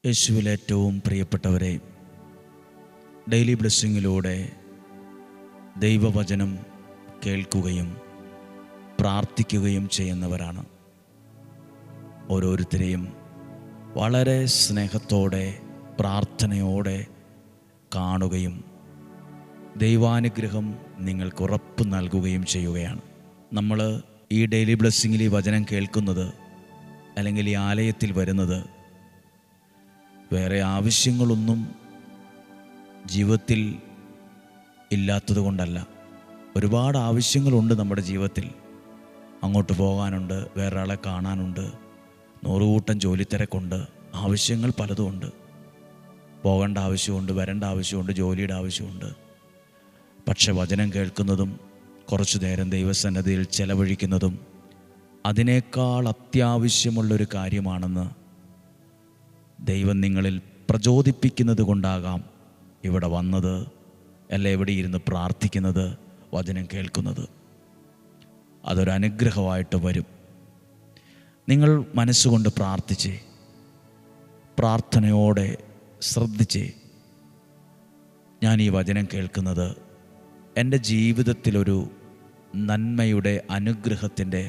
യേശുവിൽ ഏറ്റവും പ്രിയപ്പെട്ടവരെ, ഡെയിലി ബ്ലെസ്സിങ്ങിലൂടെ ദൈവവചനം കേൾക്കുകയും പ്രാർത്ഥിക്കുകയും ചെയ്യുന്നവരാണ്. ഓരോരുത്തരെയും വളരെ സ്നേഹത്തോടെ പ്രാർത്ഥനയോടെ കാണുകയും ദൈവാനുഗ്രഹം നിങ്ങൾക്ക് ഉറപ്പ് നൽകുകയും ചെയ്യുകയാണ്. നമ്മൾ ഈ ഡെയിലി ബ്ലെസ്സിങ്ങിൽ ഈ വചനം കേൾക്കുന്നത് അല്ലെങ്കിൽ ഈ ആലയത്തിൽ വരുന്നത് വേറെ ആവശ്യങ്ങളൊന്നും ജീവിതത്തിൽ ഇല്ലാത്തത് കൊണ്ടല്ല. ഒരുപാട് ആവശ്യങ്ങളുണ്ട് നമ്മുടെ ജീവിതത്തിൽ. അങ്ങോട്ട് പോകാനുണ്ട്, വേറെ ആളെ കാണാനുണ്ട്, നൂറുകൂട്ടം ജോലിത്തിരക്കുണ്ട്, ആവശ്യങ്ങൾ പലതുമുണ്ട്. പോകേണ്ട ആവശ്യമുണ്ട്, വരേണ്ട ആവശ്യമുണ്ട്, ജോലിയുടെ ആവശ്യമുണ്ട്. പക്ഷെ വചനം കേൾക്കുന്നതും കുറച്ചു നേരം ദൈവസന്നിധിയിൽ ചെലവഴിക്കുന്നതും അതിനേക്കാൾ അത്യാവശ്യമുള്ളൊരു കാര്യമാണെന്ന് ദൈവം നിങ്ങളിൽ പ്രചോദിപ്പിക്കുന്നത് കൊണ്ടാകാം ഇവിടെ വന്നത്, അല്ല എവിടെ ഇരുന്ന് പ്രാർത്ഥിക്കുന്നത്, വചനം കേൾക്കുന്നത്. അതൊരനുഗ്രഹമായിട്ട് വരും. നിങ്ങൾ മനസ്സുകൊണ്ട് പ്രാർത്ഥിച്ചേ, പ്രാർത്ഥനയോടെ ശ്രദ്ധിച്ചേ. ഞാൻ ഈ വചനം കേൾക്കുന്നത് എൻ്റെ ജീവിതത്തിലൊരു നന്മയുടെ അനുഗ്രഹത്തിൻ്റെ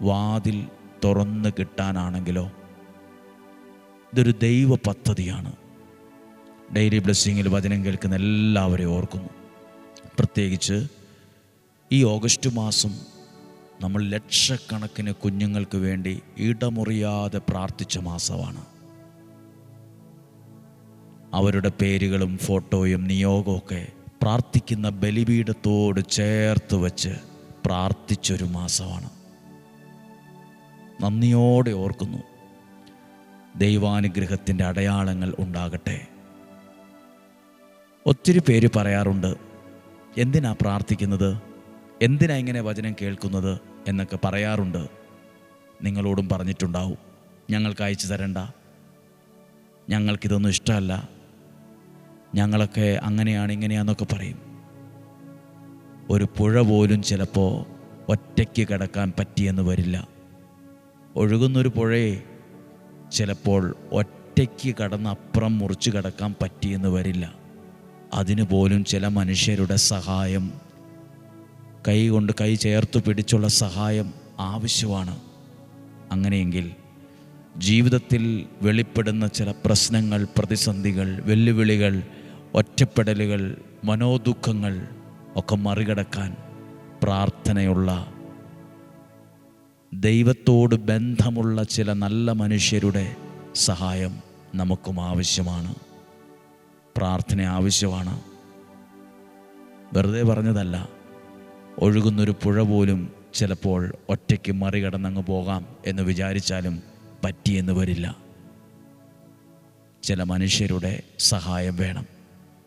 വാതിൽ തുറന്ന് കിട്ടാനാണെങ്കിലോ, ഇതൊരു ദൈവ പദ്ധതിയാണ്. ഡെയിലി ബ്ലെസ്സിങ്ങിൽ വചനം കേൾക്കുന്ന എല്ലാവരെയും ഓർക്കുന്നു. പ്രത്യേകിച്ച് ഈ ഓഗസ്റ്റ് മാസം നമ്മൾ ലക്ഷക്കണക്കിന് കുഞ്ഞുങ്ങൾക്ക് വേണ്ടി ഇടമുറിയാതെ പ്രാർത്ഥിച്ച മാസമാണ്. അവരുടെ പേരുകളും ഫോട്ടോയും നിയോഗമൊക്കെ പ്രാർത്ഥിക്കുന്ന ബലിപീഠത്തോട് ചേർത്ത് വച്ച് പ്രാർത്ഥിച്ചൊരു മാസമാണ്. നന്ദിയോടെ ഓർക്കുന്നു. ദൈവാനുഗ്രഹത്തിൻ്റെ അടയാളങ്ങൾ ഉണ്ടാകട്ടെ. ഒത്തിരി പേര് പറയാറുണ്ട്, എന്തിനാ പ്രാർത്ഥിക്കുന്നത്, എന്തിനാ ഇങ്ങനെ വചനം കേൾക്കുന്നത് എന്നൊക്കെ പറയാറുണ്ട്. നിങ്ങളോടും പറഞ്ഞിട്ടുണ്ടാവും, ഞങ്ങൾക്ക് അയച്ചു തരണ്ട, ഞങ്ങൾക്കിതൊന്നും ഇഷ്ടമല്ല, ഞങ്ങളൊക്കെ അങ്ങനെയാണ് ഇങ്ങനെയാണെന്നൊക്കെ പറയും. ഒരു പുഴ പോലും ചിലപ്പോൾ ഒറ്റയ്ക്ക് കിടക്കാൻ പറ്റിയെന്ന് വരില്ല. ഒഴുകുന്നൊരു പുഴയെ ചിലപ്പോൾ ഒറ്റയ്ക്ക് കടന്ന് അപ്പുറം മുറിച്ച് കിടക്കാൻ പറ്റിയെന്ന് വരില്ല. അതിനു പോലും ചില മനുഷ്യരുടെ സഹായം, കൈ കൊണ്ട് കൈ ചേർത്ത് പിടിച്ചുള്ള സഹായം ആവശ്യമാണ്. അങ്ങനെയെങ്കിൽ ജീവിതത്തിൽ വെളിപ്പെടുന്ന ചില പ്രശ്നങ്ങൾ, പ്രതിസന്ധികൾ, വെല്ലുവിളികൾ, ഒറ്റപ്പെടലുകൾ, മനോദുഃഖങ്ങൾ ഒക്കെ മറികടക്കാൻ പ്രാർത്ഥനയുള്ള, ദൈവത്തോട് ബന്ധമുള്ള ചില നല്ല മനുഷ്യരുടെ സഹായം നമുക്കും ആവശ്യമാണ്. പ്രാർത്ഥന ആവശ്യമാണ്. വെറുതെ പറഞ്ഞതല്ല. ഒഴുകുന്നൊരു പുഴ പോലും ചിലപ്പോൾ ഒറ്റയ്ക്ക് മറികടന്നങ്ങ് പോകാം എന്ന് വിചാരിച്ചാലും പറ്റിയെന്ന് വരില്ല. ചില മനുഷ്യരുടെ സഹായം വേണം.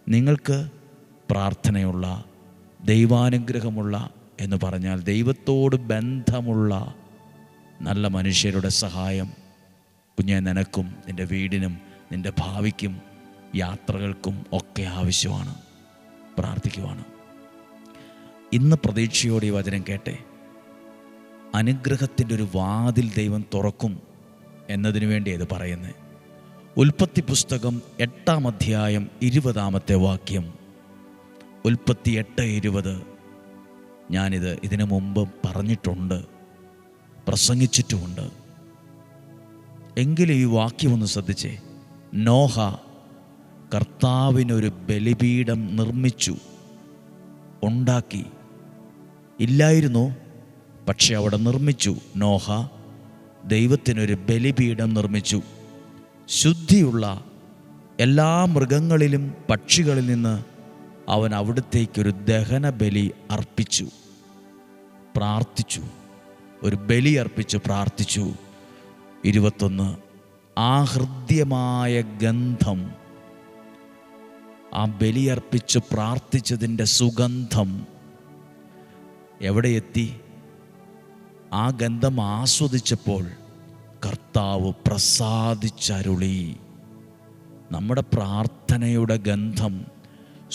നിങ്ങൾക്ക് പ്രാർത്ഥനയുള്ള, ദൈവാനുഗ്രഹമുള്ള എന്ന് പറഞ്ഞാൽ ദൈവത്തോട് ബന്ധമുള്ള നല്ല മനുഷ്യരുടെ സഹായം കുഞ്ഞെ നിനക്കും നിൻ്റെ വീടിനും നിൻ്റെ ഭാവിക്കും യാത്രകൾക്കും ഒക്കെ ആവശ്യമാണ്. പ്രാർത്ഥിക്കുവാണ്. ഇന്ന് പ്രതീക്ഷയോടെ ഈ വചനം കേട്ടെ. അനുഗ്രഹത്തിൻ്റെ ഒരു വാതിൽ ദൈവം തുറക്കും എന്നതിനു വേണ്ടി ഇത് പറയുന്നത്. ഉൽപ്പത്തി പുസ്തകം 8-ാം അധ്യായം 20-ാമത്തെ വാക്യം. ഉൽപ്പത്തി 8:20. ഞാനിത് ഇതിനു മുമ്പ് പറഞ്ഞിട്ടുണ്ട്, പ്രസംഗിച്ചിട്ടുമുണ്ട്. എങ്കിലും ഈ വാക്യം ഒന്ന് ശ്രദ്ധിച്ചേ. നോഹ കർത്താവിനൊരു ബലിപീഠം നിർമ്മിച്ചു, ഉണ്ടാക്കി. ഇല്ലായിരുന്നു, പക്ഷെ അവിടെ നിർമ്മിച്ചു. നോഹ ദൈവത്തിനൊരു ബലിപീഠം നിർമ്മിച്ചു. ശുദ്ധിയുള്ള എല്ലാ മൃഗങ്ങളിലും പക്ഷികളിൽ നിന്ന് അവൻ അവിടത്തേക്കൊരു ദഹന ബലി അർപ്പിച്ചു, പ്രാർത്ഥിച്ചു. ഒരു ബലി അർപ്പിച്ച് പ്രാർത്ഥിച്ചു. 21. ആ ഹൃദ്യമായ ഗന്ധം, ആ ബലിയർപ്പിച്ച് പ്രാർത്ഥിച്ചതിൻ്റെ സുഗന്ധം എവിടെ എത്തി? ആ ഗന്ധം ആസ്വദിച്ചപ്പോൾ കർത്താവ് പ്രസാദിച്ചരുളി. നമ്മുടെ പ്രാർത്ഥനയുടെ ഗന്ധം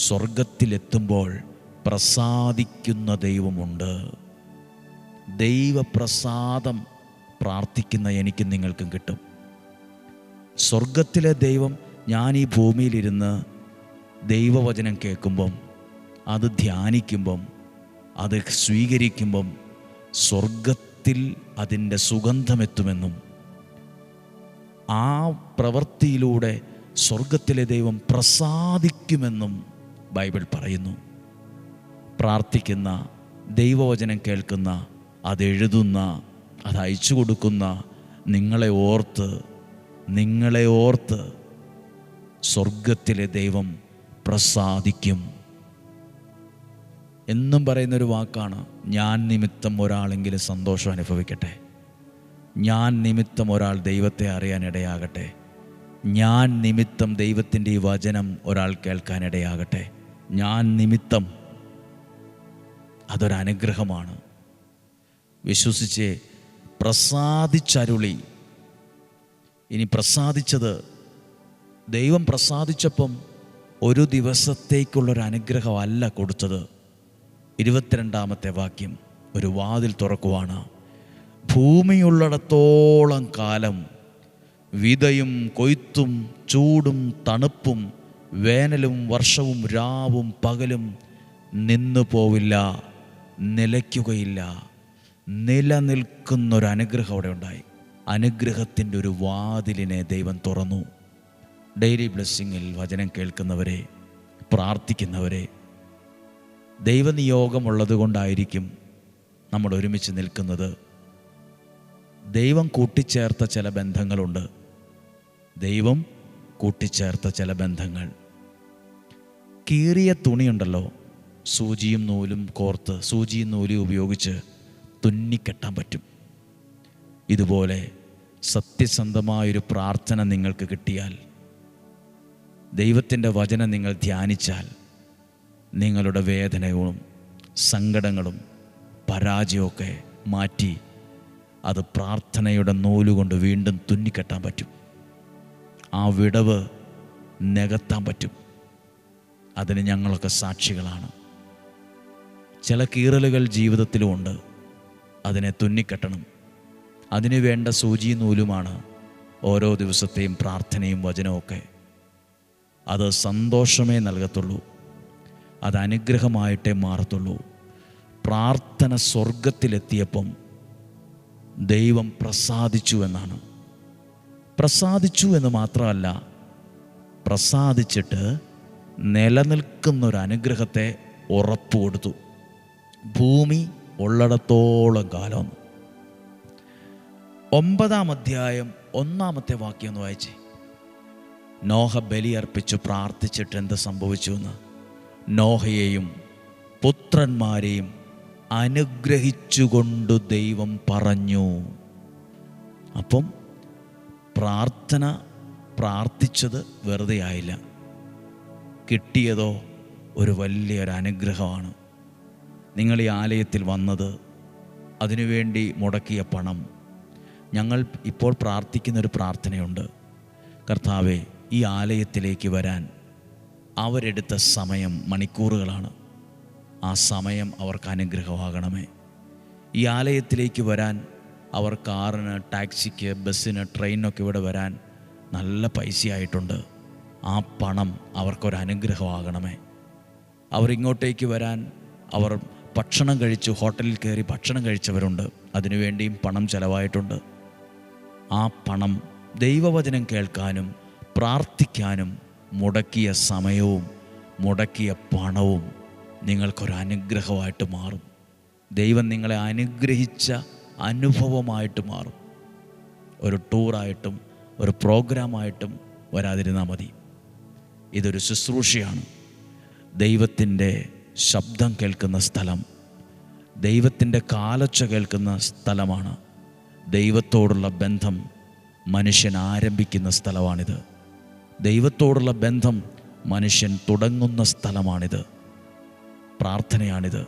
സ്വർഗത്തിലെത്തുമ്പോൾ പ്രസാദിക്കുന്ന ദൈവമുണ്ട്. ദൈവപ്രസാദം പ്രാർത്ഥിക്കുന്ന എനിക്കും നിങ്ങൾക്കും കിട്ടും. സ്വർഗത്തിലെ ദൈവം ഞാൻ ഈ ഭൂമിയിലിരുന്ന് ദൈവവചനം കേൾക്കുമ്പം, അത് ധ്യാനിക്കുമ്പം, അത് സ്വീകരിക്കുമ്പം സ്വർഗത്തിൽ അതിൻ്റെ സുഗന്ധമെത്തുമെന്നും ആ പ്രവൃത്തിയിലൂടെ സ്വർഗത്തിലെ ദൈവം പ്രസാദിക്കുമെന്നും ബൈബിൾ പറയുന്നു. പ്രാർത്ഥിക്കുന്ന, ദൈവവചനം കേൾക്കുന്ന, അതെഴുതുന്ന, അത് അയച്ചു കൊടുക്കുന്ന നിങ്ങളെ ഓർത്ത് സ്വർഗത്തിലെ ദൈവം പ്രസാദിക്കും എന്നും പറയുന്നൊരു വാക്കാണ്. ഞാൻ നിമിത്തം ഒരാളെങ്കിലും സന്തോഷം അനുഭവിക്കട്ടെ, ഞാൻ നിമിത്തം ഒരാൾ ദൈവത്തെ അറിയാനിടയാകട്ടെ, ഞാൻ നിമിത്തം ദൈവത്തിൻ്റെ ഈ വചനം ഒരാൾ കേൾക്കാനിടയാകട്ടെ, ഞാൻ നിമിത്തം. അതൊരനുഗ്രഹമാണ്. വിശ്വസിച്ച് പ്രസാദിച്ചരുളി. ഇനി പ്രസാദിച്ചത്, ദൈവം പ്രസാദിച്ചപ്പം ഒരു ദിവസത്തേക്കുള്ളൊരു അനുഗ്രഹമല്ല കൊടുത്തത്. 22-ാമത്തെ വാക്യം, ഒരു വാതിൽ തുറക്കുവാണ്. ഭൂമിയുള്ളിടത്തോളം കാലം വിതയും കൊയ്ത്തും ചൂടും തണുപ്പും വേനലും വർഷവും രാവും പകലും നിന്നു പോവില്ല, നിലയ്ക്കുകയില്ല. നിലനിൽക്കുന്നൊരനുഗ്രഹം അവിടെ ഉണ്ടായി. അനുഗ്രഹത്തിൻ്റെ ഒരു വാതിലിനെ ദൈവം തുറന്നു. ഡെയിലി ബ്ലെസ്സിങ്ങിൽ വചനം കേൾക്കുന്നവരെ, പ്രാർത്ഥിക്കുന്നവരെ, ദൈവനിയോഗമുള്ളത് കൊണ്ടായിരിക്കും നമ്മൾ ഒരുമിച്ച് നിൽക്കുന്നത്. ദൈവം കൂട്ടിച്ചേർത്ത ചില ബന്ധങ്ങളുണ്ട്. ദൈവം കൂട്ടിച്ചേർത്ത ചില ബന്ധങ്ങൾ. കീറിയ തുണിയുണ്ടല്ലോ, സൂചിയും നൂലും കോർത്ത്, സൂചിയും നൂലും ഉപയോഗിച്ച് തുന്നിക്കെട്ടാൻ പറ്റും. ഇതുപോലെ സത്യസന്ധമായൊരു പ്രാർത്ഥന നിങ്ങൾക്ക് കിട്ടിയാൽ, ദൈവത്തിൻ്റെ വചനം നിങ്ങൾ ധ്യാനിച്ചാൽ, നിങ്ങളുടെ വേദനകളും സങ്കടങ്ങളും പരാജയമൊക്കെ മാറ്റി അത് പ്രാർത്ഥനയുടെ നൂലുകൊണ്ട് വീണ്ടും തുന്നിക്കെട്ടാൻ പറ്റും. ആ വിടവ് നികത്താൻ പറ്റും. അതിന് ഞങ്ങളൊക്കെ സാക്ഷികളാണ്. ചില കീറലുകൾ ജീവിതത്തിലുമുണ്ട്. അതിനെ തുന്നിക്കെട്ടണം. അതിനു വേണ്ട സൂചി നൂലുമാണ് ഓരോ ദിവസത്തെയും പ്രാർത്ഥനയും വചനമൊക്കെ. അത് സന്തോഷമേ നൽകത്തുള്ളൂ, അത് അനുഗ്രഹമായിട്ടേ മാറത്തുള്ളൂ. പ്രാർത്ഥന സ്വർഗത്തിലെത്തിയപ്പം ദൈവം പ്രസാദിച്ചു എന്നാണ്. പ്രസാദിച്ചു എന്ന് മാത്രമല്ല, പ്രസാദിച്ചിട്ട് നിലനിൽക്കുന്നൊരനുഗ്രഹത്തെ ഉറപ്പ് കൊടുത്തു. ഭൂമി ഉള്ളിടത്തോളം കാലം. 9-ാം അധ്യായം 1-ാമത്തെ വാക്യം ഒന്ന് വായിച്ചേ. നോഹ ബലിയർപ്പിച്ചു പ്രാർത്ഥിച്ചിട്ട് എന്ത് സംഭവിച്ചു എന്ന്. നോഹയെയും പുത്രന്മാരെയും അനുഗ്രഹിച്ചുകൊണ്ട് ദൈവം പറഞ്ഞു. അപ്പം പ്രാർത്ഥിച്ചത് വെറുതെ ആയില്ല. കിട്ടിയതോ ഒരു വലിയൊരു അനുഗ്രഹമാണ്. നിങ്ങൾ ഈ ആലയത്തിൽ വന്നത്, അതിനുവേണ്ടി മുടക്കിയ പണം. ഞങ്ങൾ ഇപ്പോൾ പ്രാർത്ഥിക്കുന്നൊരു പ്രാർത്ഥനയുണ്ട്. കർത്താവേ, ഈ ആലയത്തിലേക്ക് വരാൻ അവരെടുത്ത സമയം മണിക്കൂറുകളാണ്. ആ സമയം അവർക്ക് അനുഗ്രഹമാകണമേ. ഈ ആലയത്തിലേക്ക് വരാൻ അവർ കാറിന്, ടാക്സിക്ക്, ബസ്സിന്, ട്രെയിനൊക്കെ ഇവിടെ വരാൻ നല്ല പൈസയായിട്ടുണ്ട്. ആ പണം അവർക്കൊരനുഗ്രഹമാകണമേ. അവരിങ്ങോട്ടേക്ക് വരാൻ അവർ ഭക്ഷണം കഴിച്ചു, ഹോട്ടലിൽ കയറി ഭക്ഷണം കഴിച്ചവരുണ്ട്. അതിനുവേണ്ടിയും പണം ചിലവായിട്ടുണ്ട്. ആ പണം ദൈവവചനം കേൾക്കാനും പ്രാർത്ഥിക്കാനും മുടക്കിയ സമയവും മുടക്കിയ പണവും നിങ്ങൾക്കൊരനുഗ്രഹമായിട്ട് മാറും. ദൈവം നിങ്ങളെ അനുഗ്രഹിച്ച അനുഭവമായിട്ട് മാറും. ഒരു ടൂറായിട്ടും ഒരു പ്രോഗ്രാമായിട്ടും വരാതിരുന്നാൽ മതി. ഇതൊരു ശുശ്രൂഷയാണ്. ദൈവത്തിൻ്റെ ശബ്ദം കേൾക്കുന്ന സ്ഥലം, ദൈവത്തിൻ്റെ കാലൊച്ച കേൾക്കുന്ന സ്ഥലമാണ്. ദൈവത്തോടുള്ള ബന്ധം മനുഷ്യൻ ആരംഭിക്കുന്ന സ്ഥലമാണിത്. ദൈവത്തോടുള്ള ബന്ധം മനുഷ്യൻ തുടങ്ങുന്ന സ്ഥലമാണിത്. പ്രാർത്ഥനയാണിത്.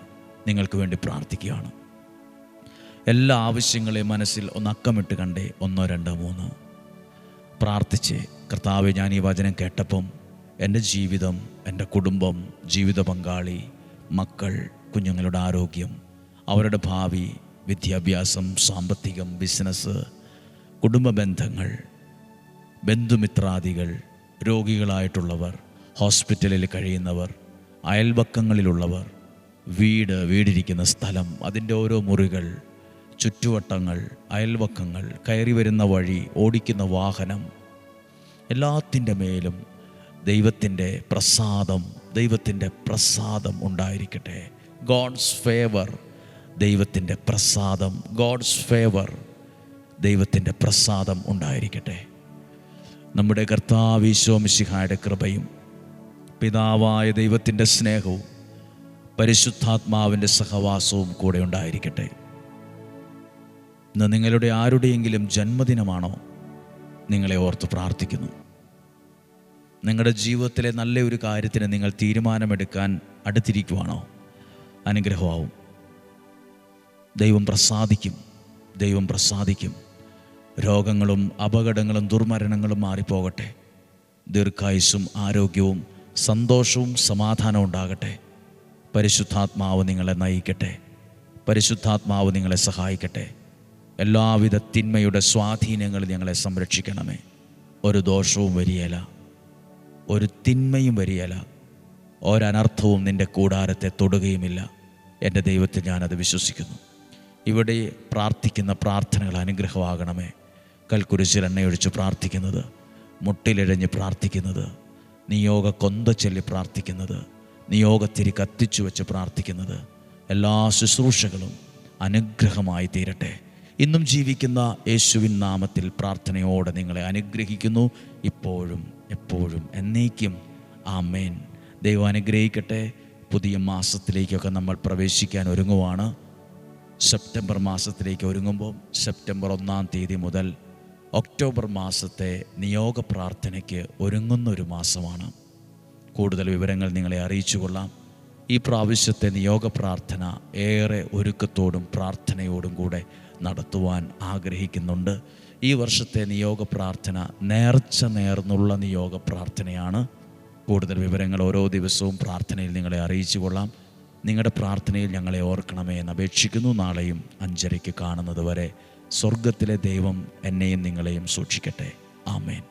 നിങ്ങൾക്ക് വേണ്ടി പ്രാർത്ഥിക്കുകയാണ്. എല്ലാ ആവശ്യങ്ങളെയും മനസ്സിൽ ഒന്ന് അക്കമിട്ട് കണ്ടേ. 1, 2, 3 പ്രാർത്ഥിച്ച്, കർത്താവേ, ഞാൻ ഈ വചനം കേട്ടപ്പം എൻ്റെ ജീവിതം, എൻ്റെ കുടുംബം, ജീവിത പങ്കാളി, മക്കൾ, കുഞ്ഞുങ്ങളുടെ ആരോഗ്യം, അവരുടെ ഭാവി, വിദ്യാഭ്യാസം, സാമ്പത്തികം, ബിസിനസ്, കുടുംബ ബന്ധങ്ങൾ, ബന്ധുമിത്രാദികൾ, രോഗികളായിട്ടുള്ളവർ, ഹോസ്പിറ്റലിൽ കഴിയുന്നവർ, അയൽവക്കങ്ങളിലുള്ളവർ, വീടിരിക്കുന്ന സ്ഥലം, അതിൻ്റെ ഓരോ മുറികൾ, ചുറ്റുവട്ടങ്ങൾ, അയൽവക്കങ്ങൾ, കയറി വരുന്ന വഴി, ഓടിക്കുന്ന വാഹനം, എല്ലാത്തിൻ്റെ മേലും ദൈവത്തിൻ്റെ പ്രസാദം ഉണ്ടായിരിക്കട്ടെ. ഗോഡ്സ് ഫേവർ, ദൈവത്തിൻ്റെ പ്രസാദം, ഗോഡ്സ് ഫേവർ, ദൈവത്തിൻ്റെ പ്രസാദം ഉണ്ടായിരിക്കട്ടെ. നമ്മുടെ കർത്താവ് ഈശോ മിശിഹായുടെ കൃപയും പിതാവായ ദൈവത്തിൻ്റെ സ്നേഹവും പരിശുദ്ധാത്മാവിൻ്റെ സഹവാസവും കൂടെ ഉണ്ടായിരിക്കട്ടെ. ഇന്ന് നിങ്ങളുടെ ആരുടെയെങ്കിലും ജന്മദിനമാണോ? നിങ്ങളെ ഓർത്ത് പ്രാർത്ഥിക്കുന്നു. നിങ്ങളുടെ ജീവിതത്തിലെ നല്ല ഒരു കാര്യത്തിന് നിങ്ങൾ തീരുമാനമെടുക്കാൻ അടുത്തിരിക്കുവാണോ? അനുഗ്രഹമാവും. ദൈവം പ്രസാദിക്കും. രോഗങ്ങളും അപകടങ്ങളും ദുർമരണങ്ങളും മാറിപ്പോകട്ടെ. ദീർഘായുസ്സും ആരോഗ്യവും സന്തോഷവും സമാധാനവും ഉണ്ടാകട്ടെ. പരിശുദ്ധാത്മാവ് നിങ്ങളെ നയിക്കട്ടെ. പരിശുദ്ധാത്മാവ് നിങ്ങളെ സഹായിക്കട്ടെ. എല്ലാവിധ തിന്മയുടെ സ്വാധീനങ്ങൾ ഞങ്ങളെ സംരക്ഷിക്കണമേ. ഒരു ദോഷവും വരികയില്ല, ഒരു തിന്മയും വരികയില്ല, ഒരനർത്ഥവും നിൻ്റെ കൂടാരത്തെ തൊടുകയുമില്ല. എൻ്റെ ദൈവത്തിൽ ഞാനത് വിശ്വസിക്കുന്നു. ഇവിടെ പ്രാർത്ഥിക്കുന്ന പ്രാർത്ഥനകൾ അനുഗ്രഹമാകണമേ. കൽക്കുരിശിൽ എണ്ണയൊഴിച്ച് പ്രാർത്ഥിക്കുന്നത്, മുട്ടിലിഴഞ്ഞ് പ്രാർത്ഥിക്കുന്നത്, നിയോഗ കൊന്ത ചൊല്ലി പ്രാർത്ഥിക്കുന്നത്, നിയോഗത്തിരി കത്തിച്ചു വെച്ച് പ്രാർത്ഥിക്കുന്നത്, എല്ലാ ശുശ്രൂഷകളും അനുഗ്രഹമായി തീരട്ടെ. ഇന്നും ജീവിക്കുന്ന യേശുവിൻ നാമത്തിൽ പ്രാർത്ഥനയോടെ നിങ്ങളെ അനുഗ്രഹിക്കുന്നു, ഇപ്പോഴും എപ്പോഴും എന്നേക്കും. ആമേൻ. ദൈവം അനുഗ്രഹിക്കട്ടെ. പുതിയ മാസത്തിലേക്കൊക്കെ നമ്മൾ പ്രവേശിക്കാൻ ഒരുങ്ങുവാണ്. സെപ്റ്റംബർ മാസത്തിലേക്ക് ഒരുങ്ങുമ്പോൾ സെപ്റ്റംബർ 1-ാം തീയതി മുതൽ ഒക്ടോബർ മാസത്തെ നിയോഗ പ്രാർത്ഥനയ്ക്ക് ഒരുങ്ങുന്നൊരു മാസമാണ്. കൂടുതൽ വിവരങ്ങൾ നിങ്ങളെ അറിയിച്ചു കൊള്ളാം. ഈ പ്രാവശ്യത്തെ നിയോഗ പ്രാർത്ഥന ഏറെ ഒരുക്കത്തോടും പ്രാർത്ഥനയോടും കൂടെ നടത്തുവാൻ ആഗ്രഹിക്കുന്നുണ്ട്. ഈ വർഷത്തെ നിയോഗ പ്രാർത്ഥന നേർന്നുള്ള നിയോഗ പ്രാർത്ഥനയാണ്. കൂടുതൽ വിവരങ്ങൾ ഓരോ ദിവസവും പ്രാർത്ഥനയിൽ നിങ്ങളെ അറിയിച്ചു കൊള്ളാം. നിങ്ങളുടെ പ്രാർത്ഥനയിൽ ഞങ്ങളെ ഓർക്കണമേ എന്ന് അപേക്ഷിക്കുന്നു. നാളെയും 5:30 കാണുന്നത് വരെ സ്വർഗത്തിലെ ദൈവം എന്നെയും നിങ്ങളെയും സൂക്ഷിക്കട്ടെ. ആമേൻ.